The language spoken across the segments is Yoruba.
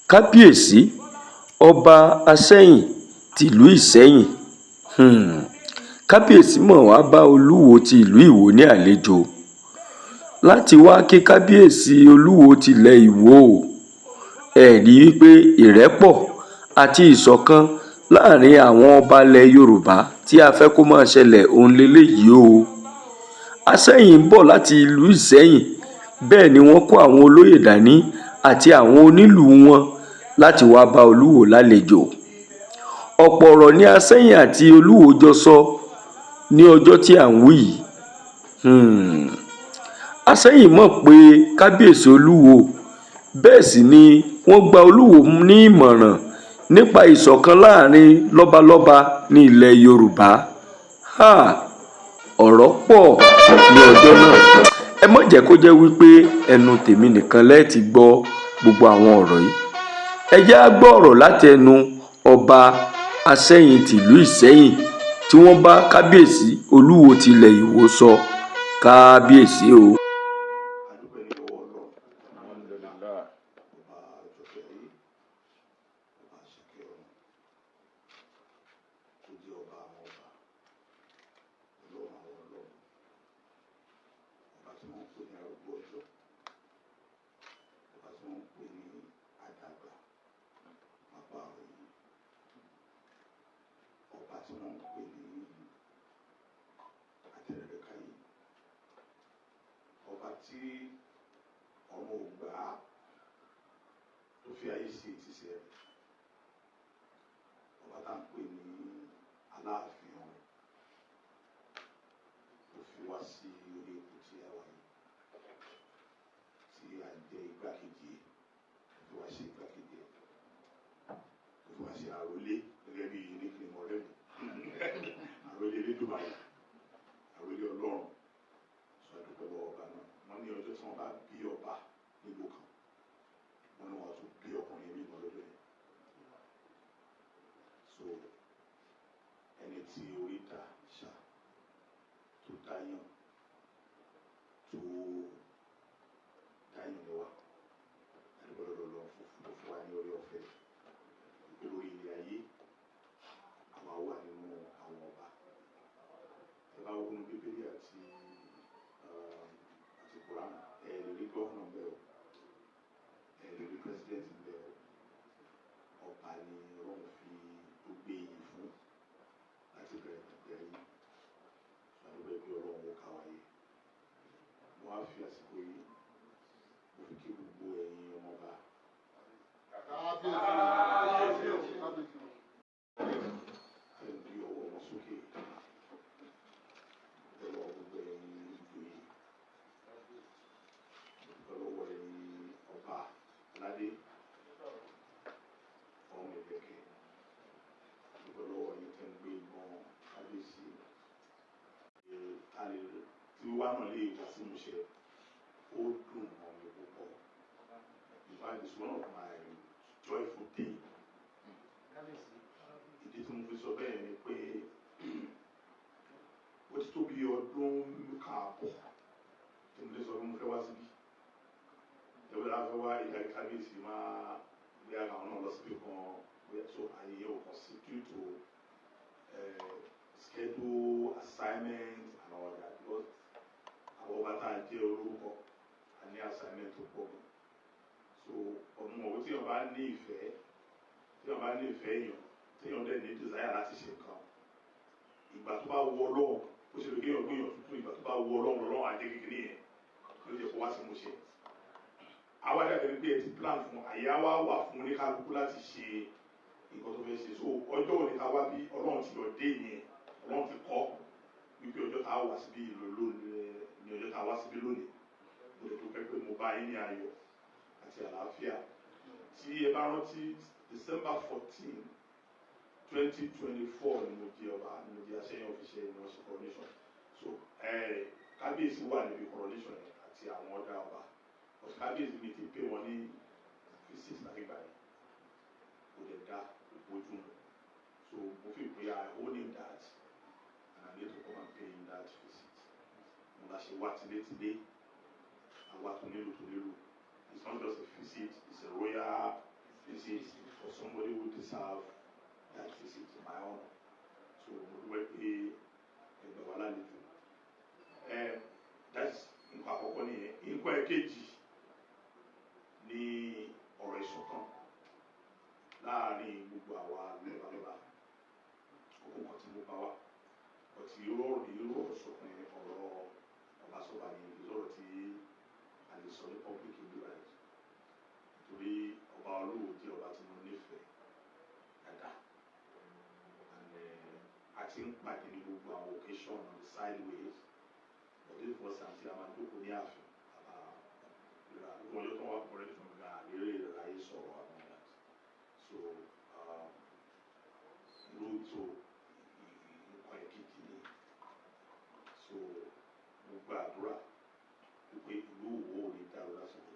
kábíyèsí ọba àsẹ̀yìn tìlú ìsẹ̀yìn kábíyèsí mọ̀ wá bá olúwo ti ìlú ìwọ ní àlejò láti wá kí kábíyèsí olúwo tilẹ̀ ìwọ. ẹ rí i pé ìrẹ́pọ̀ àti ìṣọ̀kan láàrin àwọn ọba ilẹ̀ yorùbá tí a fẹ́ kó máa ṣẹlẹ̀ òun lélẹ́yìí o. àsẹ̀yìn ń bọ̀ láti ìlú ìsẹ̀yìn, bẹ́ẹ̀ ni wọ́n kó àwọn olóyè dání àti àwọn onílù wọn láti wáá bá olúwo lálejò. ọ̀pọ̀ ọ̀rọ̀ ni àsẹ̀yìn àti olúwo jọ sọ ní ọjọ́ tí à ń wí yìí. àsẹ̀yìn mọ̀ pé kábíyèsí olúwo, bẹ́ẹ̀ sì ni wọ́n gba olúwo ní ìmọ̀ràn nípa ìṣọ̀kan láàrin lọ́balọ́ba ní ilẹ̀ yorùbá. ọ̀rọ̀ pọ̀ ní ọjọ́ náà. ẹ má jẹ́ kó jẹ́ wípé ẹnu tèmi nìkan lẹ́ẹ̀ ti gbọ́ gbogbo àwọn ọ̀rọ̀ yìí. ẹ jẹ́ á gbọ́ ọ̀rọ̀ láti ẹnu ọba àsẹ̀yìn tìlú ìsẹ̀yìn tí wọ́n bá kábíyèsí olúwo tilẹ̀ ìwọ sọ. kábíyèsí o. Tí ọmọ ògbà tó fi ayé sí ti ṣe ọba tá à ń pè ní aláàfin ọ̀hún tó fi wá sí orí ipò tí a wà yìí, tí a jẹ igbákejì tó fi wá sí igbákejì tó fi wá sí àrólé gẹ́gẹ́ bí nípìnlẹ̀ mọ̀rẹ́mù àrólé Elédùmarè, àrólé Ọlọ́run. Sọ àdúpẹ́ lọ́wọ́ ọba náà. Wọ́n ní ọjọ́ tí wọ́n bá bí ọba nílùú kan, wọ́n ní wọ́n tún bí ọkùnrin mímọ́ lọ́dọ̀ yẹn. So ẹni tí orí ta ṣá tó dáyàn ni wá, àdúgbò lọ́dọ̀ lọ fún wa ní orí ọ̀fẹ́ lórí ilé ayé. àwa wà nínú àwọn ọba. ẹ bá wọnú Bíbélì àti Quran, ẹ lè rí gọ́ọ̀nà ń bẹ o, ẹ lè rí pírẹsidẹ́ǹtì ń bẹ o. ọba ni Ọlọ́run fi gbé yìí fún láti bẹ̀rẹ̀ pẹ̀pẹ̀ yìí. àdúgbò ẹgbẹ́ Ọlọ́run ó ká wáyé. wọ́n á fi àsìkò yìí mo fi kí gbogbo ẹ̀yin ọmọọba. ẹ gbé ọwọ́ wọn sókè. Aládé ọmọ ìbẹ̀kẹ̀, ìgbọ́lọ́wọ́ yìí tẹ́ ń gbé ìbọn kábíyèsí. Tí wá náà lè wá sí ìmúṣẹ, ó dùn mọ́ mi púpọ̀. In fact, it's one of my joyful day. ìdí tí mo fi sọ bẹ́ẹ̀ ni pé ó ti tó bí ọdún káàbọ̀ tí mo lè sọ pé mo fẹ́ wá síbí. ẹgbẹ́ la fẹ́ wá ìdarí kábíyèsí máa gbé àwọn náà lọ síbi kan bóyá tó ayẹyẹ ò kàn sí due to schedule assignment and all that, because àwọn ọba tá a jẹ́ orúkọ a ní assignment tó pọ̀ gan. so ọmọ òwe tí wọ́n bá ní ìfẹ́ èèyàn tí wọ́n dẹ̀ ní desire láti ṣe nǹkan, ìgbà tó bá wọ Ọlọ́run bó ṣe lè gbéyàn tuntun, ìgbà tó bá wọ Ọlọ́run àjẹ kékeré yẹn ló jẹ́ kó wá sí mo ṣe. àwa dàbí pé ẹ ti plan fún àyà wa wà fún oníkálukú láti ṣe nǹkan tó fẹ́ ṣe. so ọjọ́ òní ta wá bí Ọlọ́run ti yọ dé yẹn, Ọlọ́run ti kọ́ wípé ọjọ́ tá a wá síbí ní ọjọ́ tá a wá síbí lónìí. mo lè dúpẹ́ pé mo bá yín ní ayọ̀ àti àlàáfíà. tí ẹ bá rántí December 14, 2024 ni mo di ọba, ni mo di Àsẹ̀yìn official ní ọ̀sẹ̀ coronation. so kábíyèsí wà níbi coronation yẹn àti àwọn ọ̀dà ọba. kábíyèsí mi ti pè wọ́n ní visit láti gbà yẹn, kò dẹ̀ dá ojú mu. so mo fi pé I owe him that and I need to come and pay him that visit. mo la ṣe wá tilétilé, àwa tó nílò. it's not just a visit. special visit for somebody who deserve that visit to my honor. So we pay the Walani. That's in Paponi. In Kwakeji, ni ọ̀rọ̀ ìṣọ̀kan láàrin gbogbo àwa lẹ́bàlẹ́bà kókó kan tí mo bá wà ọtí irú ọ̀rọ̀ ṣọ̀kan ọ̀rọ̀ ọbaṣọba ni ìlọrọ̀ tí a lè sọ ní public endurance nítorí ọba Olúwo jẹ́ ọba tí mo nífẹ̀ẹ́ dáadáa àti ń pàdé ní gbogbo àwọn occasion on the sideways ọdún ìfọ̀sán tí a máa dókòó ní ààfin ìwọ̀n tó wà kọ̀rẹ́ fún mi àlérè ìráyè sọ̀rọ̀ àwọn ọ̀gá so lóòótọ́ nǹkan èkìtì ni so mo gba àdúrà pé ìlú Ìwó ò ní dàrú lásìkò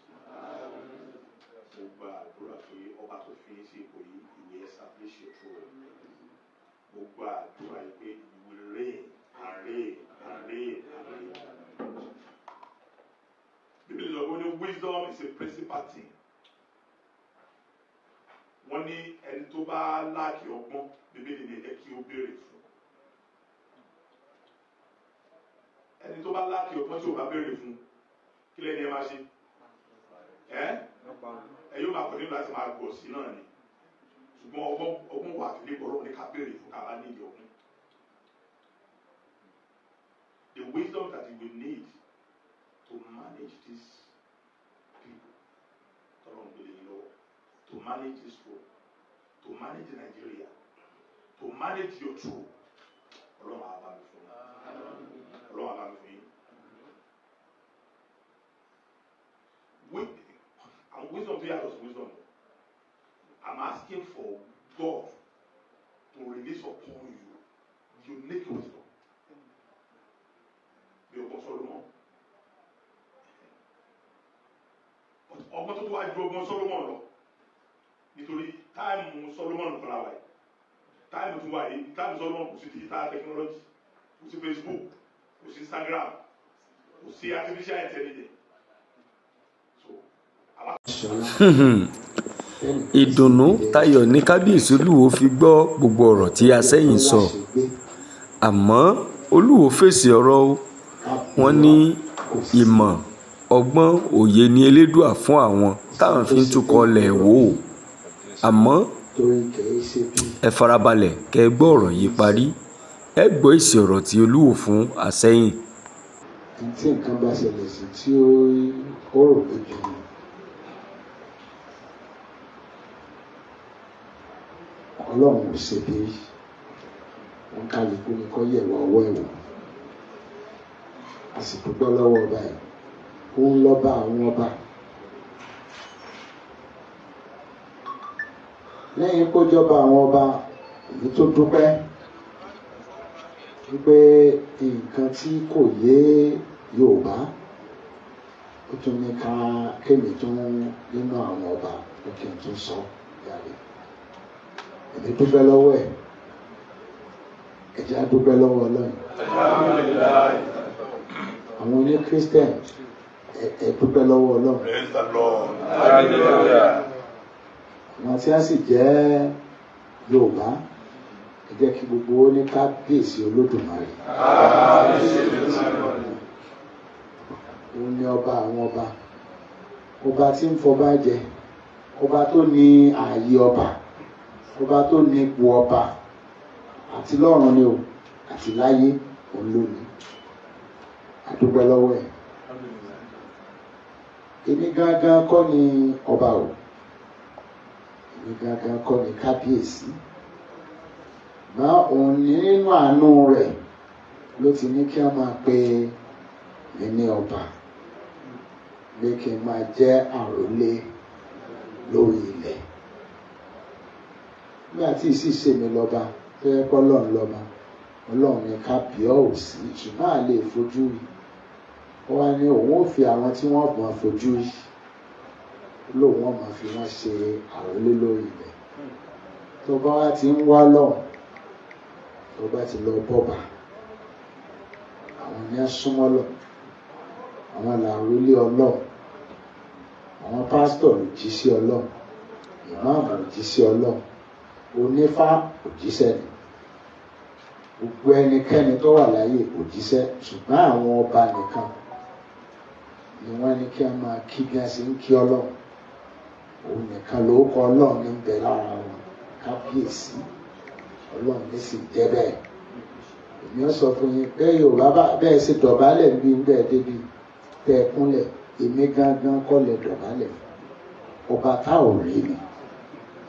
tí mo gba àdúrà pé ọba tó fi ń ṣe ipò yìí ìwé establish your throne mo gba àdúrà pé ìwé reign and reign and reign and reign. Bíbélì lọ wọ́n ní wisdom is a principal thing. Wọ́n ní ẹni tó bá láàkì ọgbọ́n Bíbélì ní ẹ kí ó béèrè fún. Ẹni tó bá láàkì ọgbọ́n tí ó bá béèrè fún kí lẹ́ni ẹ máa ṣe? Ẹ yóò máa pọ̀ nínú láti máa gbọ̀ sí náà ni. Ṣùgbọ́n ọgbọ́n wà nílé bọ̀rọ̀ ní ká béèrè fún ká bá ní ìdí ọgbọ́n. The wisdom that you will need to manage these people, to manage this world, to manage Nigeria, to manage your throne. Wisdom here is wisdom. I'm asking for God to release upon you unique wisdom. Be a Solomon. Ọgbọ́n tó wá ju ọgbọ́n Solomon lọ nítorí táìmù Solomon kọ́ra wáyé táìmù tó wáyé táìmù Solomon kò sí digital technology kò sí Facebook kò sí Instagram kò sí artificial intelligence. Ìdùnnú tayọ̀ ní kábíyèsí Olúwo fi gbọ́ gbogbo ọ̀rọ̀ tí Asẹ́yìn sọ àmọ́ Olúwo fèsì ọ̀rọ̀ o wọ́n ní ìmọ̀ ọgbọ́n òye ni Elédùà fún àwọn táwọn fi ń túkọ̀ lẹ̀ wò ó àmọ́ ẹ farabalẹ̀ kẹ́ ẹ gbọ́ ọ̀rọ̀ yìí parí ẹ gbọ́ èsì ọ̀rọ̀ tí Olúwo fún Asẹ́yìn. tí nǹkan bá ṣẹlẹ̀ sí tí ó rò pé jù ní Ọlọ́run ò ṣe bí wọn kálukú ní kọ́ yẹ̀wò ọwọ́ ẹ̀wò a sì dúpẹ́ lọ́wọ́ ọba ẹ̀ ó ń lọ́ba àwọn ọba lẹ́yìn kó jọba àwọn ọba èyí tó dúpẹ́ wípé nǹkan tí kò yé Yorùbá ó tún ní ká kémi tún nínú àwọn ọba ó kí n tún sọ yàrá èmi dúpẹ́ lọ́wọ́ ẹ̀ ẹ̀jẹ̀ á dúpẹ́ lọ́wọ́ Ọlọ́run àwọn oní Christian ẹ dúpẹ́ lọ́wọ́ Ọlọ́run àwọn tí a sì jẹ́ Yorùbá ẹ jẹ́ kí gbogbo ó ní kábíyèsí Olódùmarè òun ni ọba àwọn ọba ọba tí ń fọba jẹ ọba tó ní ààyè ọba ọba tó ní ipò ọba àti lọ́run ni o àti láyé òun ló ní àdúpẹ́ lọ́wọ́ ẹ̀ èmi gángan kọ́ ni ọba o èmi gángan kọ́ ni kábíyèsí má òun ní nínú àánú rẹ̀ ló ti ní kí a máa pe mi ní ọba pé kí n máa jẹ́ àrólé lórí ilẹ̀ nígbà tí ìsì ṣe mi lọ́ba tó yẹ kọ́ lọ́run lọ́ba Ọlọ́run ní kábíyèsí ṣùgbọ́n à lè fojú rí ó wá ní òun ò fi àwọn tí wọ́n mọ̀ fojú rí lóun wọ́n máa fi wọ́n ṣe àrólé lórí ilẹ̀ tó bá wá ti ń wá lọ́hùn tó bá ti lọ bọ́ba àwọn ní súnmọ́ lọ àwọn làrólé Ọlọ́run àwọn pásítọ̀ ló jí sí Ọlọ́run ìmáàmù òjíṣẹ́ Ọlọ́run, onífá òjíṣẹ́ ni, gbogbo ẹnikẹ́ni tó wà láyé òjíṣẹ́, ṣùgbọ́n àwọn ọba nìkan ni wọ́n ní kí wọ́n máa kí bí wọ́n ṣe ń kí Ọlọ́run. Òun nìkan lórúkọ Ọlọ́run ní bẹ lára wọn, kábíyèsí Ọlọ́run ní sì jẹ́ bẹ́ẹ̀. Èmi ó sọ fún yín pé Yorùbá bẹ́ẹ̀ ṣe dọ̀bálẹ̀ bí ń bẹ́ẹ̀ débi tẹ́ ẹ kúnlẹ̀, èmi gángan kọ́ lẹ dọ̀bálẹ̀ fún. Ọba tá ò rí ni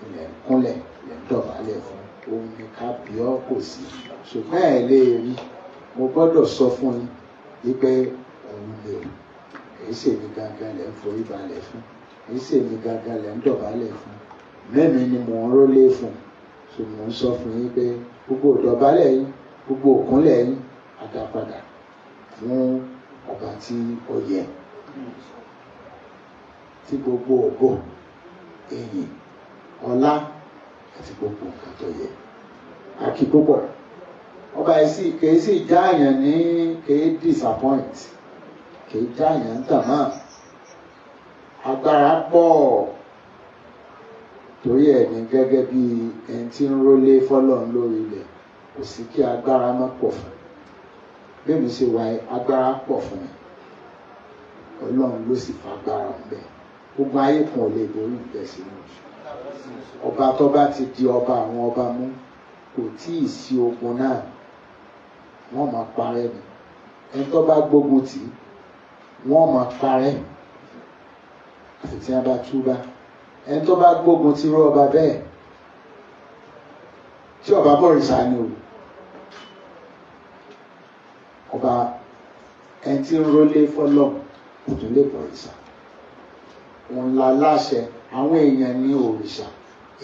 ilẹ̀ ń kúnlẹ̀ lẹ́ ń dọ̀bálẹ̀ fún. Òun ni kábíọ́ kò sí, ṣùgbọ́n ẹ̀ lè rí. Mo gbọ́dọ̀ sọ fún yín wípé òun lè o, kì í ṣèmi gángan lẹ́ ń forí balẹ̀ fún, kì í ṣèmi gángan lẹ́ ń dọ̀bálẹ̀ fún, mẹ́mi ni mò ń rólé fún. Ṣùgbọ́n mo ń sọ fún yín pé gbogbo ìdọ̀bálẹ̀ yín, gbogbo òkúnlẹ̀ yín àdápadà fún ọba tí ó yẹ, tí gbogbo ògo, ìyìn, ọlá àti gbogbo nǹkan tó yẹ. Àkì púpọ̀. Ọba yìí kìí sì jáàyàn ní kìí disappoint, kìí jáàyàn tàmá. Agbára pọ̀, torí ẹ̀ ní gẹ́gẹ́ bí ẹni tí ń rólé fọ́lọ́run lórí ilẹ̀, kò sí kí agbára má pọ̀ fún. Bẹ́ẹ̀ mi ṣe wáyé, agbára pọ̀ fún mi. Ọlọ́run ló sì fa agbára ń bẹ. Gbogbo ayé kan ò lè borí ìbẹ̀ sínú. Ọba tó bá ti di ọba àwọn ọba mú, kò tí ì sí ogun náà, wọ́n máa parẹ́ ni. Ẹni tó bá gbógun tì í, wọ́n máa parẹ́ àti tí wọ́n bá túbá. Ẹni tó bá gbógun ti rú ọba bẹ́ẹ̀, tí ọba bọ̀rìṣà ni o, ọba ẹni tí ń rólé fọ́lọ́ kò tún lè bọ̀rìṣà. Òun la láṣẹ, àwọn èèyàn ní òrìṣà,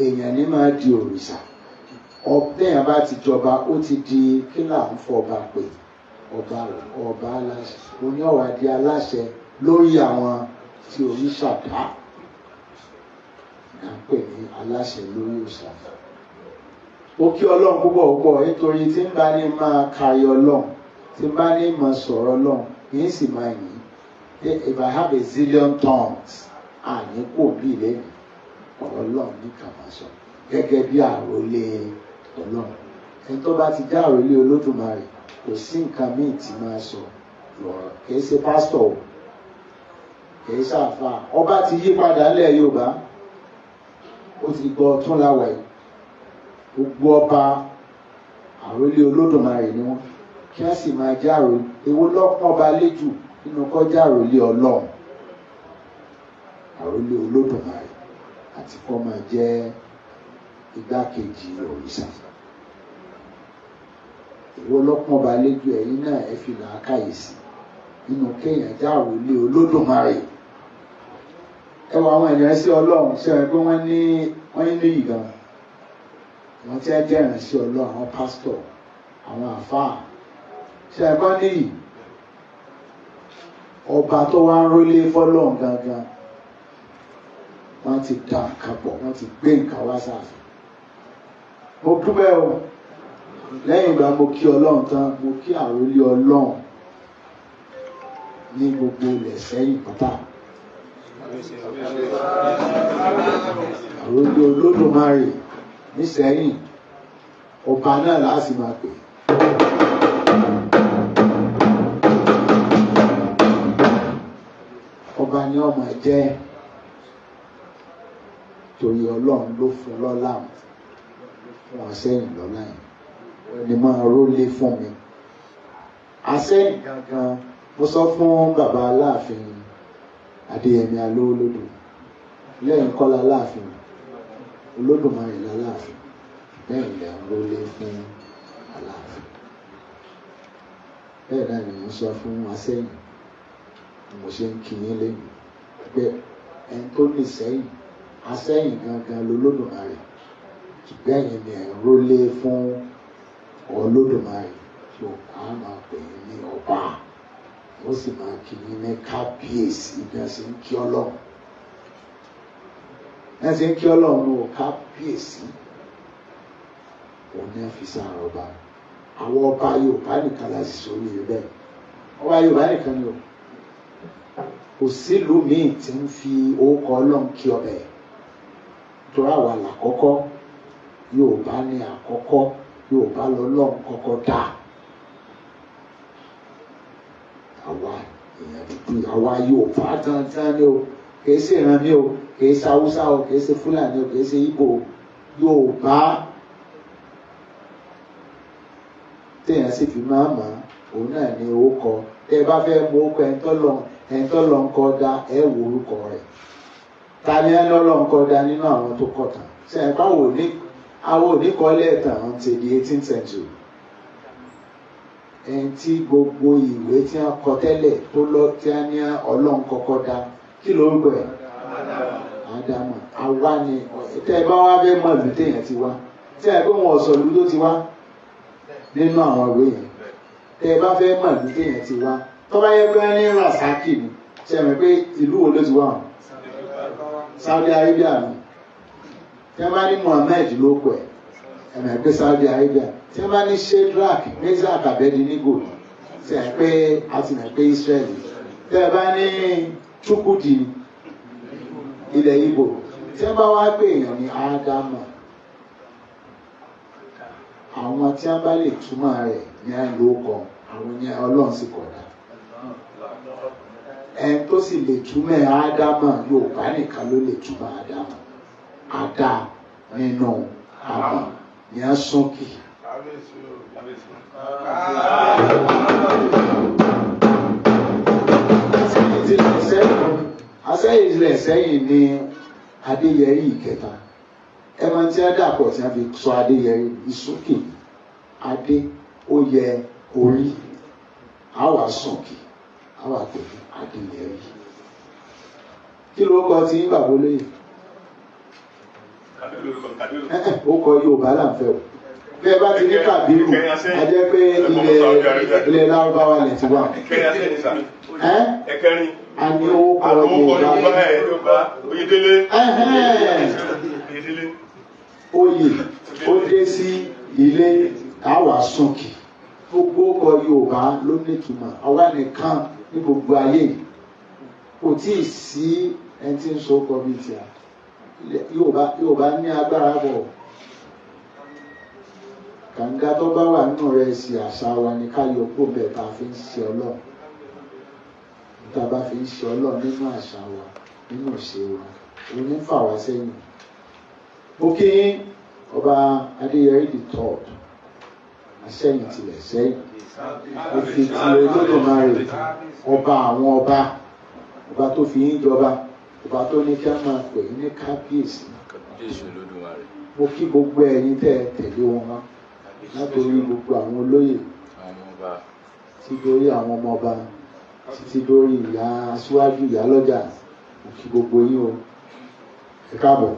èèyàn ní máa di òrìṣà. Téèyàn bá ti jọba, ó ti di kí là ń fọba pè, ọba aláṣẹ. Oní ọ̀wà di aláṣẹ lórí àwọn tí òrìṣà dá. À ń pè ní aláṣẹ lórí òrìṣà. Ó kí Ọlọ́run púpọ̀ púpọ̀, nítorí tí ń bá ní máa kárí Ọlọ́run, tí ń bá ní máa sọ̀rọ̀ Ọlọ́run, yìí sì máa yìn. If I have a zillion tongues, àní kò bí lẹ́nu ọ̀rọ̀ Ọlọ́run ní kàmáṣọ gẹ́gẹ́ bí àròlé Ọlọ́run. Ẹni tó bá ti já àròlé Olódùmarè, kò sí nǹkan míì tí máa sọ lọ́rọ̀. Kìí ṣe pásítọ̀ o, kìí ṣàfà. Ọba ti yí padà lẹ̀ Yorùbá, ó ti gbọ́ tún láwà yìí. Gbogbo ọba àròlé Olódùmarè ni wọ́n, kí wọ́n sì máa já àròlé. Èwo lọ́pọ̀ ọba léjù nínú kọjá àròlé Ọlọ́run, àròlé Olódùmarè, àti kó máa jẹ́ igbákejì òrìṣà. Èwo lọ́pọ̀ ọba léjù, ẹ̀yin náà ẹ fi làákàyè sí nínú kéèyàn já àròlé Olódùmarè. Ẹ wọ àwọn ènìyàn sí Ọlọ́run, ṣe é pé wọ́n ní ìgbọ̀n. Wọ́n tí wọ́n jẹ́ ìrìnsí Ọlọ́run, àwọn pásítọ̀, àwọn àfáà, ṣe é gbọ́n níyì. Ọba tó wá ń rólé fọ́lọ́run gangan, wọ́n ti dá nǹkan pọ̀, wọ́n ti gbé nǹkan wá sáàfin. Mo dúpẹ́ o, lẹ́yìn ìgbà mo kí Ọlọ́run tán, mo kí àròlé Ọlọ́run ní gbogbo ilẹ̀ Sẹ́yìn pátá. Àròlé Olódùmarè ní Sẹ́yìn, ọba náà láti máa pè. Ọba ni ọmọ jẹ́, torí Ọlọ́run ló fún lọ́lá, fún Àsẹ́yìn lọ́lá yìí. Wọ́n ni máa rólé fún mi. Àsẹ́yìn gangan, mo sọ fún bàbá Aláàfin Adéyẹmí Alówólódù, lẹ́yìn Kọ́lá Aláàfin, Olódùmarè l'Aláàfin, bẹ́ẹ̀ ilẹ̀ ń rólé fún Aláàfin. Bẹ́ẹ̀ náà ni mo sọ fún Àsẹ́yìn, mo ṣe ń kí yín lẹ́yìn pé ẹni tó ní Sẹ́yìn, Àsẹ́yìn gangan l'Olódùmarè, bẹ́ẹ̀ ni ẹ̀ ń rólé fún Olódùmarè. So a máa pè é ní ọba, ó sì máa kí yín ní kábíyèsí bí wọ́n ṣe ń kí Ọlọ́run. Wọ́n ṣe ń kí Ọlọ́run ní kábíyèsí, òun ní fi sára ọba. Àwọn ọba Yorùbá nìkan láti sórí rẹ̀ bẹ́ẹ̀. Ọba Yorùbá nìkan ni o. Kò sílùú míì tí ń fi orúkọ Ọlọ́run kí ọbẹ̀. tó àwa làkọ́kọ́ Yorùbá ní àkọ́kọ́ Yorùbá lọ́lọ́run kọ́kọ́ dá àwa èèyàn dúdú àwa Yorùbá gangan ni o kìí ṣe ìran mi o kìí ṣe Haúsá o kìí ṣe Fúlàní o kìí ṣe Ìgbò Yorùbá téèyàn sì fi máa mọ̀ òun náà ni orúkọ tẹ bá fẹ́ mú orúkọ ẹni tọ́lọ̀ ń kọ́ dá ẹ wo orúkọ rẹ̀ ta ni ẹni ọlọ́run kọ́ dá nínú àwọn tó kọ̀ tán sẹ́yìn báwo ní àwọn oníkọ́lẹ̀ tàn ti di 18th century ẹni tí gbogbo ìwé tí wọ́n kọ tẹ́lẹ̀ tó lọ tí wọ́n ní ọlọ́run kọ́kọ́ dá kí ló ń gbẹ̀ Ádámù àwa ni tẹ́ ẹ bá wá fẹ́ mọ̀ ìlú téèyàn ti wá tẹ́ ẹ pé wọn ọ̀sọ̀ ìlú tó ti wá nínú àwọn ìwé yẹn tẹ́ ẹ bá fẹ́ mọ̀ ìlú téèyàn ti wá tó bá yẹ pé ní Rasaki ni ṣe mọ̀ pé ìlú wo ló ti wá Saudi Arabia ni tí wọ́n bá ní Muhammad ló pẹ̀ ẹ̀mọ̀ pé Saudi Arabia tí wọ́n bá ní Shadrach Meshach Abednego ṣe é pé a ti mọ̀ pé Israel tí wọ́n bá ní Chukwudi ilẹ̀ Igbo tí wọ́n bá wá pé èèyàn ní Ádámù àwọn tí wọ́n bá lè túmọ̀ rẹ̀ ní àìlókọ̀ àwọn ní Ọlọ́run sì kọ̀dá ẹni tó sì lè túmọ̀ Ádámù Yorùbá nìkan ló lè túmọ̀ Ádámù Adá nínú àmọ̀ ní asúnkì. Asẹ́yìn ilẹ̀ sẹ́yìn ní Adéyẹrí ìkẹta ẹ máa ń tí a dàpọ̀ tí a fi sọ Adéyẹrí ìsúnkì adé ó yẹ orí àwa súnkì àwa pẹ̀lú Adéyẹrí kí ló kọ tí bàbá olóyè ó kọ Yorùbá là ń fẹ́ o bí ẹ bá ti ní Kàbírù a jẹ́ pé ilẹ̀ Lárúbáwá lè ti wà àní owó kọ Yorùbá Oyèdélé oyè ó dé sí ilé àwa súnkì gbogbo kọ Yorùbá ló nítumọ̀ àwa nìkan ní gbogbo ayé kò tí ì sí ẹni tí ń so kọ bíi tí a Yorùbá ní agbára bọ̀ kàńgá tó bá wà nínú rẹ̀ sí àṣà wa ní ká yọ kó bẹ̀ tá a fi ń ṣe Ọlọ́run tá a bá fi ń ṣe Ọlọ́run nínú àṣà wa nínú ìṣe wa òun ní fà wá sẹ́yìn ó kí ọba Adéyẹrí the third àṣẹyìn tilẹ̀ sẹ́yìn ó fi ti Olódùmarè ọba àwọn ọba tó fi ń jọba ọba tó ní kí a máa pè ní kábíyèsí mo kí gbogbo ẹ̀yin tẹ̀lé wọn wá látòrí gbogbo àwọn olóyè títí dórí àwọn ọmọọba títí dórí ìyá aṣíwájú ìyá lọ́jà mo kí gbogbo yín o ẹ káàbọ̀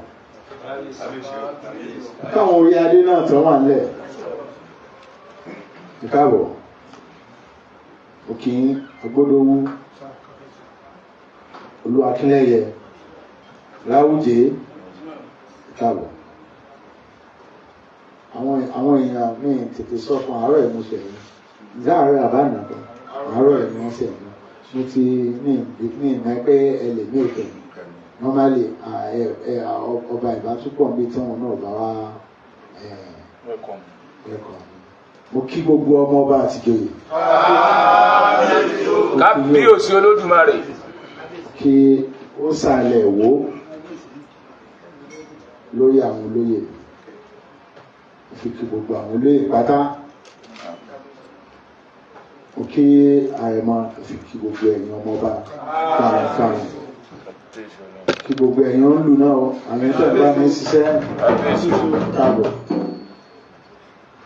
káwọn orí adé náà tán wà nílẹ̀ ẹ káàbọ̀ mo kí Agbódowú Olúwakínlẹ́yẹ Láwùjé káàbọ̀ àwọn èèyàn mi tètè sọ fún àárọ̀ ìmúṣẹ yìí láàárọ̀ àbáàná kan àárọ̀ ìmúṣẹ yìí mo ti ní ìmọ̀ pé ẹ lè ní òkè normally ọba ìbátúpọ̀ níbi tí wọn náà bá wá ẹ̀kọ́ mo kí gbogbo ọmọ ọba àtijọ́yè. Kábíyèsí Olódùmarè. Kí ó sàlẹ̀ wò lórí àwọn olóyè fi kí gbogbo àwọn olóyè pátá ó kí àrẹ̀mọ fi kí gbogbo ẹ̀yin ọmọọba kàràkàrà kí gbogbo ẹ̀yin ń lù náà àwọn ẹ̀ṣẹ̀ bá mi ṣiṣẹ́ káàbọ̀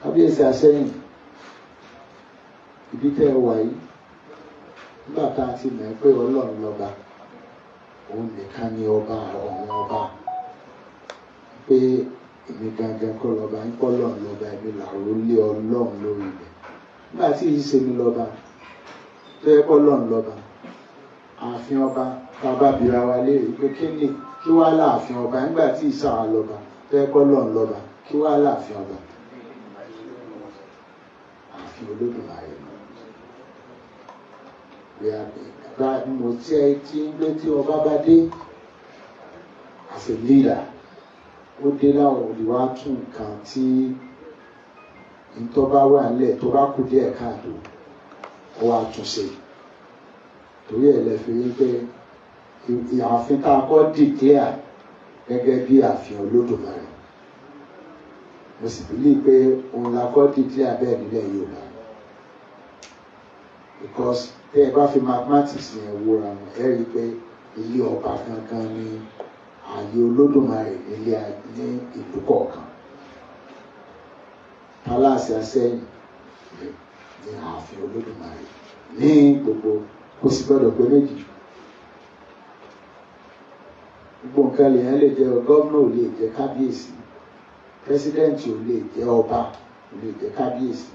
kábíyèsí àṣẹyìn ibi tẹ́ ẹ wà yìí nígbà tá a ti mọ̀ pé Ọlọ́run lọ́ba òun nìkan ni ọba ọ̀hún ọba pé èmi gangan kọ́ lọ́ba ń kọ́ lọ́run lọ́ba èmi làró lé Ọlọ́run lórí ilẹ̀ nígbà tí yìí ṣe mi lọ́ba tó yẹ kọ́ lọ́run lọ́ba ààfin ọba bàbá bìíra wa léèrè pé kí wàá láàfin ọba nígbà tí ìṣàwà lọ́ba tó yẹ kọ́ lọ́run lọ́ba kí wàá láàfin ọba ààfin Olódùmarè mo tí ẹ tí ń gbé tí ọba bá dé as a leader ó dé láwọn olùwà tún nǹkan tí ntọ́ bá wà nílẹ̀ tó bá kù díẹ̀ káàtó ó wá tún ṣe torí ẹ̀ lẹ́fi rí pé ààfin tá a kọ́ dìklẹ́à gẹ́gẹ́ bí ààfin Olódùmarè mo sì bílí pé òun la kọ́ dìklẹ́à bẹ́ẹ̀ nílẹ̀ Yorùbá because tẹ́ ẹ bá fi mathematics yẹn wúra wọn ẹ rí i pé ilé ọba gangan ni ààyè Olódùmarè nílé ní ìlú kọ̀ọ̀kan palace Àsẹ́yìn ní ààfin Olódùmarè ní gbogbo kò sì gbọdọ̀ pé méjì gbogbo nǹkan lèèyàn lè jẹ́ gómìnà ò lè jẹ́ kábíyèsí pẹ́sidẹ́ǹtì ò lè jẹ́ ọba ò lè jẹ́ kábíyèsí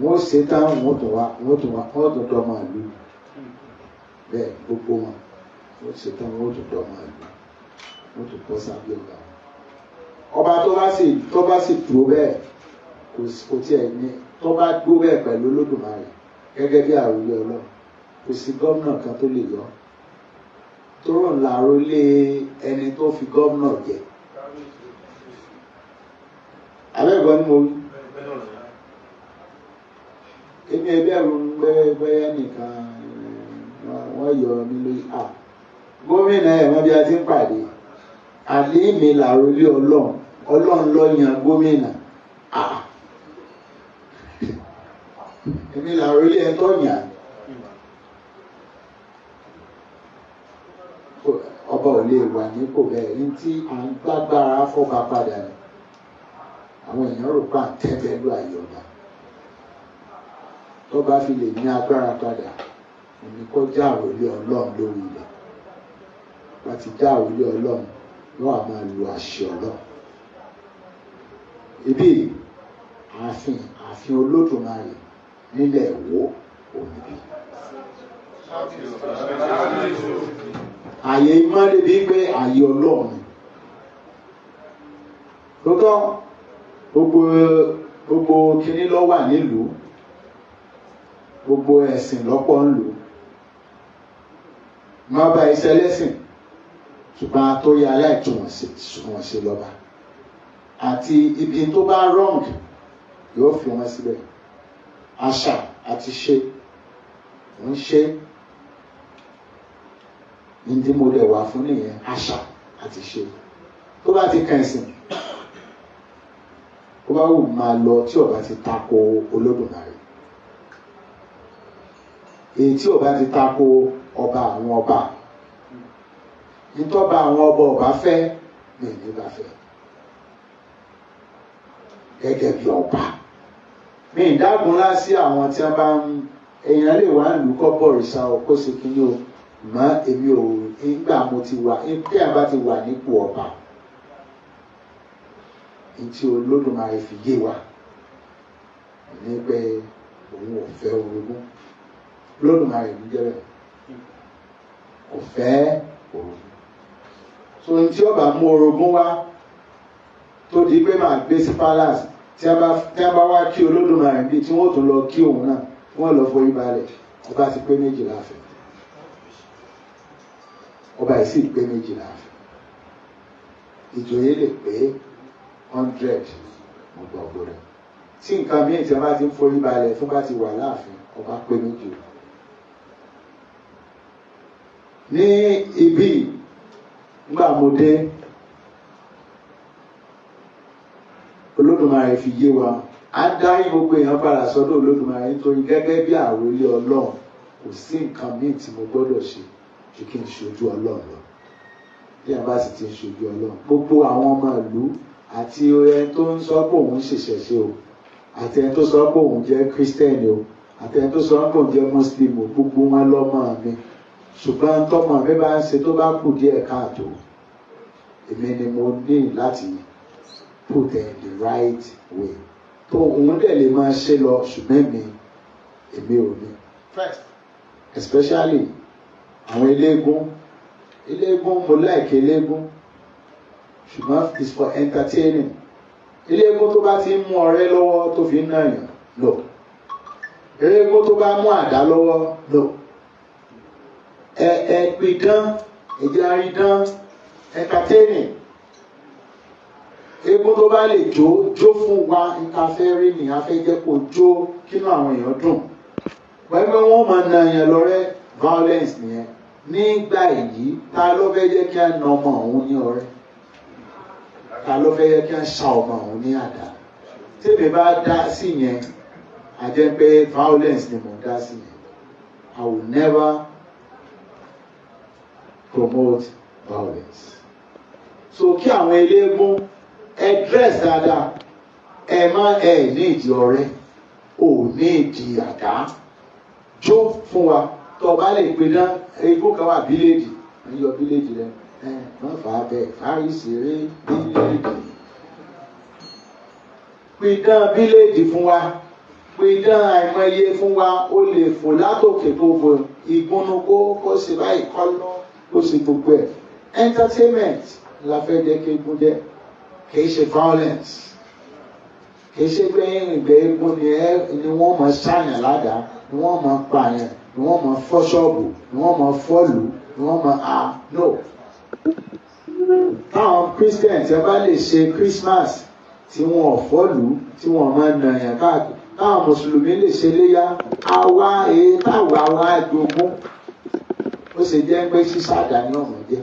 wọ́n ṣe tán wọ́n tún dọ́mọ ìlú bẹ́ẹ̀ gbogbo wọn wọ́n ṣe tán wọ́n tún dọ́mọ ìlú wọ́n tún bọ́ sábẹ́ ọba tó bá sì dúró bẹ́ẹ̀ kò tiẹ̀ ní tó bá dúró bẹ́ẹ̀ pẹ̀lú Olódùmarè gẹ́gẹ́ bí àròlé Ọlọ́run kò sí gómìnà kan tó lè yọ tó rò ńlá àròlé ẹni tó fi gómìnà jẹ abẹ́ẹ̀gbọ́n ni mo wí èmi ẹgbẹ́ ẹ̀rù ń gbẹ́yẹ́ nìkan wọ́n yọ nílé gómìnà ẹ̀wọ̀n bí a ti ń pàdé àlímì làròlé Ọlọ́run ló yan gómìnà èmi làròlé ẹ̀ tó yàn ọba ò lè wà nípò bẹ́ẹ̀ ní tí à ń gbágbára fọ́ba padà ní àwọn èèyàn rò pa tẹ́bẹ̀lú àyọ̀dá tó bá fi lè ní agbára padà òní kó já àròlé Ọlọ́run lórí ilẹ̀ bá ti já àròlé Ọlọ́run yóò máa lu àṣẹ Ọlọ́run ibi ààfin Olódùmarè nílẹ̀ Ìwó òníbi ààyè ìmọ̀lẹ́ bíi pé ààyè Ọlọ́run lótọ́ gbogbo kínní ló wà nílùú gbogbo ẹ̀sìn lọ́pọ̀ ń lò má bá iṣẹ́ lẹ́sìn ṣùgbọ́n tó yẹ aláìtúwọ̀nsí lọ́ba àti ibi tó bá wrong yóò fi wọn síbẹ̀ àṣà àti ṣe ń ṣe ní mo lè wà fún nìyẹn àṣà àti ṣe tó bá ti kàn ẹ̀sìn ó bá wù máa lọ tí ó bá ti tako Olódùmarè èyí tí ó bá ti tako ọba àwọn ọba nítọ́ba àwọn ọba fẹ́ ní ìlú bá fẹ́ gẹ́gẹ́ bí ọba mi ìdágunlá sí àwọn tí wọ́n bá ń èèyàn lè wá lù kọ́ bọ̀rìṣà ọkọ̀ sí kínní o mọ́ èmi ò nígbà mo ti wà kí a bá ti wà nípò ọba tí Olódùmarè fi yé wa ní pé òun ò fẹ́ orogún Olódùmarè ní jẹ́ bẹ́ẹ̀ kò fẹ́ orogún so ní tí ọba mú orogún wá tó di pé máa gbé sí palace tí a bá wá kí Olódùmarè bí tí wọ́n tún lọ kí òun náà wọ́n lọ forí balẹ̀ ọba ti pé méjìlá fẹ́ ọba yìí sì pé méjìlá fẹ́ ìjòyè lè pé 100 gbogbo rẹ̀ tí nǹkan míì tí a bá ti ń forí balẹ̀ fún bá ti wà láàfin ọba pé méjì ní ibi nígbà mo dé Olódùmarè fi yé wa á dá gbogbo èèyàn padà sọ́dọ̀ Olódùmarè nítorí gẹ́gẹ́ bí àròlé Ọlọ́run kò sí nǹkan míì tí mo gbọ́dọ̀ ṣe ju kí n ṣojú Ọlọ́run lọ bí a bá sì ti ń ṣojú Ọlọ́run gbogbo àwọn ọmọ ìlú àti ẹni tó ń sọ pé òun ṣèṣẹ̀ṣe o àti ẹni tó sọ pé òun jẹ́ kírísítẹ́nì o àti ẹni tó sọ pé òun jẹ́ mùsùlùmí o gbogbo wọn lọ́mọ mi ṣùgbọ́n tọ́mọ mi bá ń ṣe tó bá kù díẹ̀ káàtó èmi ni mo ní láti put in the right way tó òun dẹ̀ lè máa ṣe lọ ṣùgbọ́n èmi ò ní first especially àwọn eléégún mo like eléégún ṣùgbọ́n it's for entertaining eléégún tó bá ti ń mú ọrẹ lọ́wọ́ tó fi ń nàyàn lọ eléégún tó bá mú àdá lọ́wọ́ lọ pidán ìjà idán entertaining eégún tó bá lè jó fún wa nǹkan fẹ́ rí ni a fẹ́ jẹ́ kó jó kínú àwọn èèyàn dùn pẹ́pẹ́ wọ́n máa na èèyàn lọ́rẹ́ violence nìyẹn nígbà èyí ta ló fẹ́ jẹ́ kí a na ọmọ òun ní ọrẹ́ ta ló fẹ́ jẹ́ kí a ṣa ọmọ òun ní àdá tèmi bá dá sí yẹn a jẹ́ pé violence ni mo dá sí yẹn I will never promote violence. So kí àwọn eléégún ẹ dress dáadáa ẹ má ẹ ní ìdí ọrẹ ò ní ìdí àdá jó fún wa tó bá lè pe dán eégún kan wà bíléèdì ń yọ bíléèdì rẹ wọn fà á bẹ́ẹ̀ fárí ṣeré bíléèdì pidán bíléèdì fún wa pidán àìmọye fún wa ó lè fò látòkè tó fò ìgbónú kó ṣe báyìí kọ́ lọ kó ṣe gbogbo ẹ̀ entertainment la fẹ́ jẹ́ kí eégún jẹ́ kì í ṣe violence kì í ṣe pé ìgbẹ́ eégún ni wọ́n mọ̀ ṣàyàn ládàá ni wọ́n mọ̀ pààyàn ni wọ́n mọ̀ fọ́ ṣọ́ọ̀bù ni wọ́n mọ̀ fọ́ọ̀lù ni wọ́n mọ̀ no. táwọn Christians ẹ bá lè ṣe Christmas tí wọn ò fọ́ọ̀lù tí wọn máa nàyàn káàkiri táwọn mùsùlùmí lè ṣe léyà àwa èyí táwa wá jogún ó ṣe jẹ́ pé ṣíṣàdá ní ọ̀nà jẹ́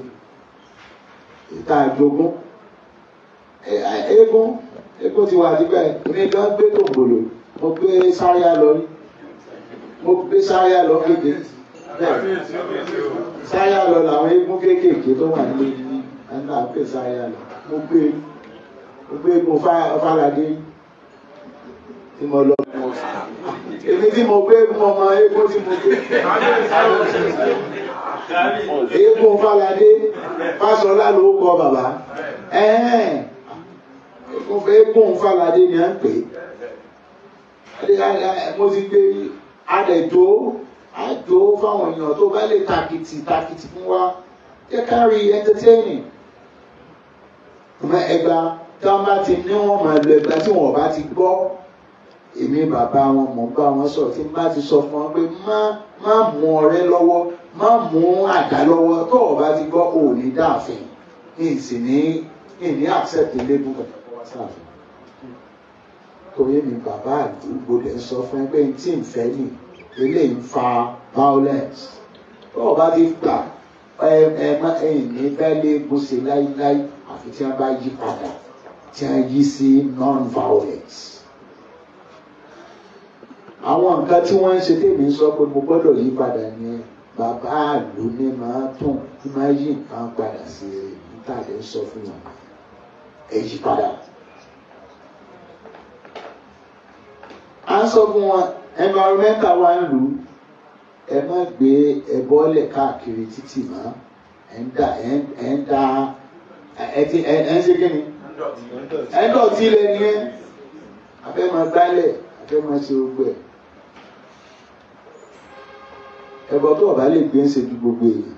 ìta àjogún eégún ti wà dípẹ́ èmi gan gbé tòǹgbòlò mo gbé sáríà lọ rí mo gbé sáríà lọ kéde sáríà lọ làwọn eégún kéékèèké tó wà nílé ní ẹni náà pè sáríà lọ mo gbé eégún Fálàdé tí mo lọ èmi tí mo gbé eégún ọmọ eégún tí mo gbé eégún Fálàdé Fáṣọlá ló kọ bàbá eégún Fálàdé ni à ń pè mo ti gbé àdẹ̀jó àjò fáwọn èèyàn tó bá lè takìtì fún wa jẹ́ ká rí entertaining ẹgbà tí wọ́n bá ti ní wọ́n máa lo ẹgbà tí wọ́n bá ti gbọ́ èmi bàbá wọn mọ̀ bá wọn sọ̀rọ̀ tí n bá ti sọ fún wọn pé má mú ọ̀rẹ́ lọ́wọ́ má mú àdá lọ́wọ́ tó o bá ti gbọ́ o ò ní dáàfin ní accept ilébù pẹ̀lú wá sáàfin torí mi bàbá àdúgbò lè sọ fún ẹ pé n tí n fẹ́ nì eléyìí ń fa violence tó o bá ti gbà ní bẹ́ẹ̀lẹ́ gbóṣe láíláí àfi tí wọ́n bá yí padà tí wọ́n yí sí non-violence. àwọn nǹkan tí wọ́n ń ṣe tèmi sọ pé mo gbọ́dọ̀ yí padà ní bàbá àlù ní máa tún máa yí nǹkan padà sí ìtàlẹ sọ fún wọn ẹ yí padà. à ń sọ fún wọn environmental wa ń lù ẹ má gbé ẹbọlẹ̀ káàkiri títì mọ́ ẹ ń ṣe kí ni ẹ ń dọ̀tí ilẹ̀ ni ẹ afẹ́ máa gbálẹ̀ afẹ́ máa ṣe gbogbo ẹ̀. ẹbọ tó ọba lè gbé ń ṣe ju gbogbo èèyàn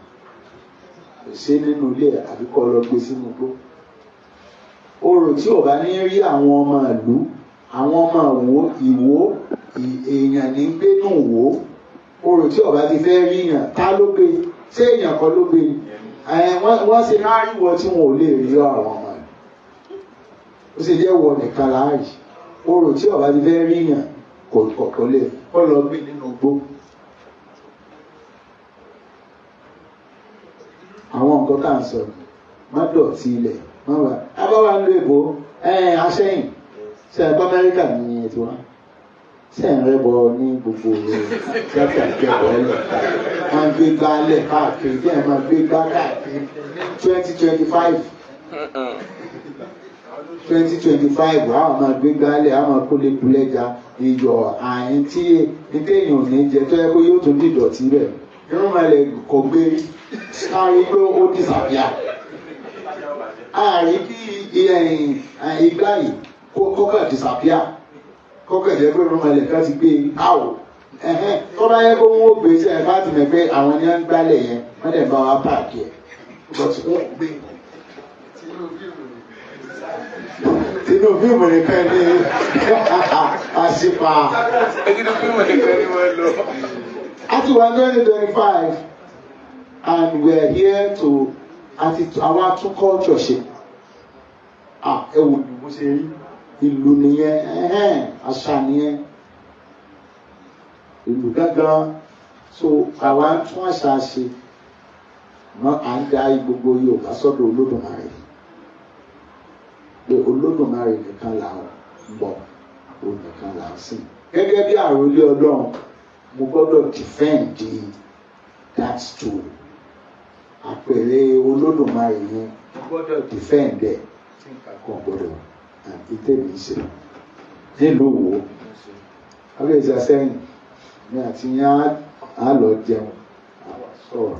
kò ṣe nínú ilé àbí kọ́ lọ gbé sínú igbó orò tí ọba ní rí àwọn ọmọ ìlú àwọn ọmọ ìwó èèyàn ní gbénú wò orò tí ọba ti fẹ́ rí yàn ta ló gbé ṣé èèyàn kan ló gbé wọ́n ṣe láàríwọ̀ tí wọn ò lè rí àwọn ọmọ ìlú ó sì jẹ́ wọ nìkan láàyè orò tí ọba ti fẹ́ rí yàn kò lè kọ́ lọ gbé nínú igbó. àwọn nǹkan tá à ń sọ má dọ̀tí ilẹ̀ má wà abáwá ń lo èbó aṣẹ́yìn ṣe ẹ̀kọ́ Amẹ́ríkà ní ètò wa ṣe ń rẹ́bọ ní gbogbo ṣẹ́fẹ̀ ìjọba ẹlẹ̀ máa ń gbé gbálẹ̀ káàkiri bí ẹ̀ máa gbé gbá káàkiri 2025 àwọn máa gbé gbálẹ̀ àwọn máa kólé kulẹ́ja iyọ̀ àyín tí èèyàn ò ní jẹ tó yẹ kó yóò tún dìdọ̀tí rẹ̀ irun malẹ̀ kò gbé sáré pé ó dìsàbíà ààrí kí igbá yìí kókà dìsàbíà kókà jẹ́ pé irun malẹ̀ ká ti gbé áwò tó bá yẹ kó wọ́n gbé sí ẹ̀ bá ti mẹ̀ pé àwọn ní wọ́n gbálẹ̀ yẹn wọ́n dẹ̀ bá wa páàkì ẹ̀ bọ́tí wọ́n gbé tinú fíìmù nìkan ní àṣìpà tinú fíìmù nìkan ní wọ́n lọ. Àti wà 2025 and we are here to àwa tún culture ṣe ẹ wò ní bó ṣe rí ìlú nìyẹn àṣà nìyẹn ìlú gángan so àwa ń tún àṣà ṣe mọ à ń da gbogbo Yorùbá sọ́dọ̀ Olódùmarè pé Olódùmarè nìkan là ń bọ̀ òun nìkan là ń sìn gẹ́gẹ́ bí àròlé Ọlọ́run mo gbọ́dọ̀ defend that story àpèrè Olódùmarè yẹn mo gbọ́dọ̀ defend ẹ̀ tí nǹkan kan gbọ́dọ̀ ìtẹ̀lé ṣe nílùú Ìwó abẹ́ẹ̀sì sẹ́yìn ní àti yẹn á lọ jẹun àwọn sọ̀rọ̀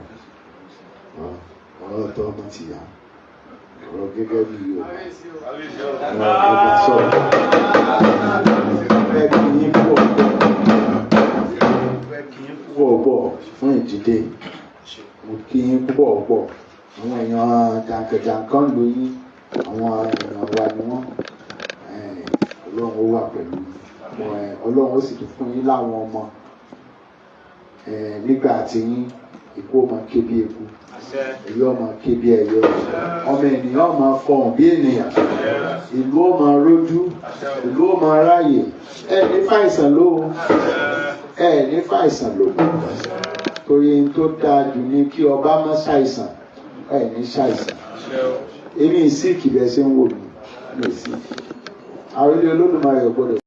ọ̀rọ̀ tó ọmọ ti yá ọ̀rọ̀ gẹ́gẹ́ bí Yorùbá ọ̀rọ̀ sọ̀rọ̀ ẹ kì í púpọ̀ pọ̀ fún ìdílé mo kí í púpọ̀ pọ̀ àwọn èèyàn jàǹkànjàǹkàn ló yín àwọn èèyàn wa ni wọ́n Ọlọ́run ó wà pẹ̀lú Ọlọ́run ó sì tún fún yín láwọn ọmọ nígbà tí yín ikú ọmọ ké bí eku èyí ọmọ ké bí ẹyẹ ọmọ ènìyàn ọmọ fọhùn bí ènìyàn ìlú ọmọ rójú ìlú ọmọ ráàyè ní fàìsàn ló ní fàìsàn ló torí tó dáa jù ní kí ọba má ṣàìsàn ní ṣàìsàn èmi ìsìnkì bẹ́ẹ̀ ṣe ń wò mí ní ìsìnkì àròlé Olódùmarè gbọ́dọ̀.